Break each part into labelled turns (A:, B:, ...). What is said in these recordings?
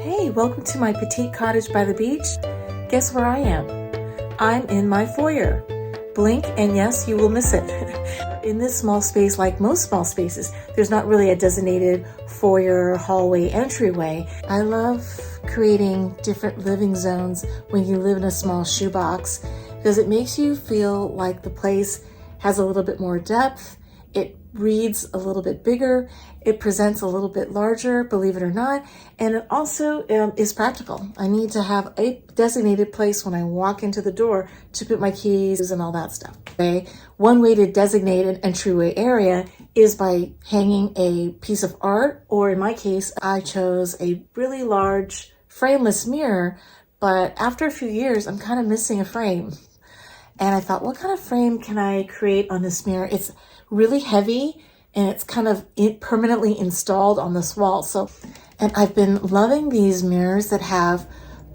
A: Hey, welcome to my petite cottage by the beach. Guess where I am? I'm in my foyer. Blink and yes, you will miss it. In this small space, like most small spaces, there's not really a designated foyer, hallway, entryway. I love creating different living zones when you live in a small shoebox because it makes you feel like the place has a little bit more depth. It reads a little bit bigger, it presents a little bit larger, believe it or not, and it also is practical. I need to have a designated place when I walk into the door to put my keys and all that stuff. Okay? One way to designate an entryway area is by hanging a piece of art, or in my case, I chose a really large frameless mirror, but after a few years, I'm kind of missing a frame. And I thought, what kind of frame can I create on this mirror? It's really heavy and it's kind of permanently installed on this wall. And I've been loving these mirrors that have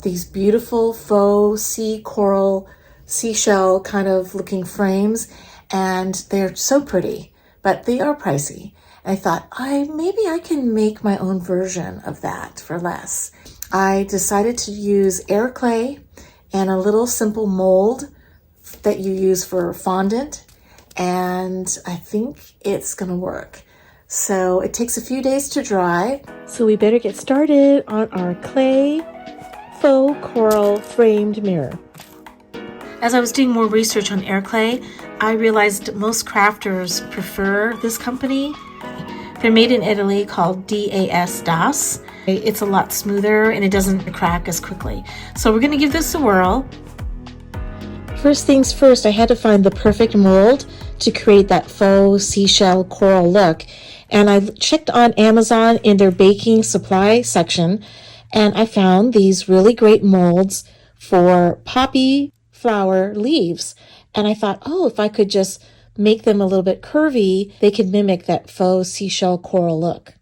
A: these beautiful faux sea coral, seashell kind of looking frames. And they're so pretty, but they are pricey. And I thought, maybe I can make my own version of that for less. I decided to use air clay and a little simple mold that you use for fondant, and I think it's gonna work. So it takes a few days to dry. So we better get started on our clay faux coral framed mirror. As I was doing more research on air clay, I realized most crafters prefer this company. They're made in Italy, called Das. It's a lot smoother and it doesn't crack as quickly. So we're gonna give this a whirl. First things first, I had to find the perfect mold to create that faux seashell coral look. And I checked on Amazon in their baking supply section, and I found these really great molds for poppy flower leaves. And I thought, if I could just make them a little bit curvy, they could mimic that faux seashell coral look.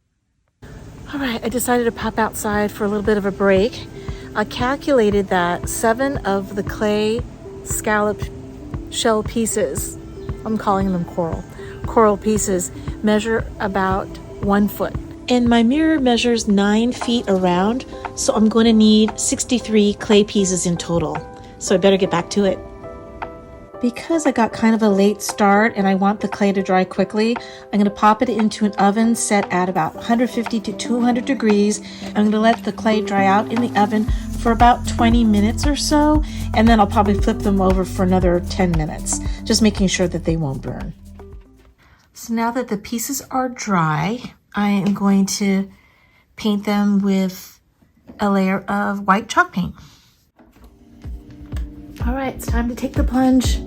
A: All right, I decided to pop outside for a little bit of a break. I calculated that 7 of the clay scallop shell pieces, I'm calling them coral pieces, measure about 1 foot. And my mirror measures 9 feet around, so I'm going to need 63 clay pieces in total. So I better get back to it. Because I got kind of a late start and I want the clay to dry quickly, I'm going to pop it into an oven set at about 150 to 200 degrees. I'm going to let the clay dry out in the oven for about 20 minutes or so, and then I'll probably flip them over for another 10 minutes, just making sure that they won't burn. So now that the pieces are dry, I am going to paint them with a layer of white chalk paint. All right, it's time to take the plunge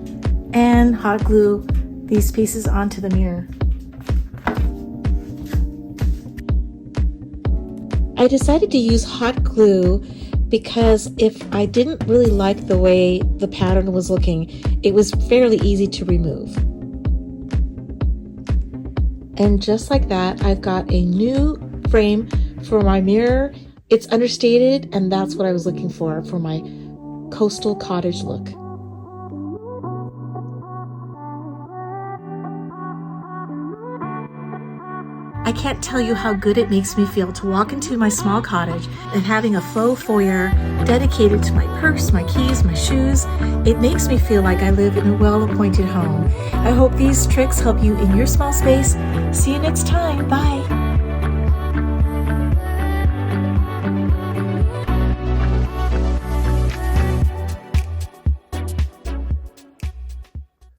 A: and hot glue these pieces onto the mirror. I decided to use hot glue because if I didn't really like the way the pattern was looking, it was fairly easy to remove. And just like that, I've got a new frame for my mirror. It's understated, and that's what I was looking for my coastal cottage look. I can't tell you how good it makes me feel to walk into my small cottage and having a faux foyer dedicated to my purse, my keys, my shoes. It makes me feel like I live in a well-appointed home. I hope these tricks help you in your small space. See you next time. Bye.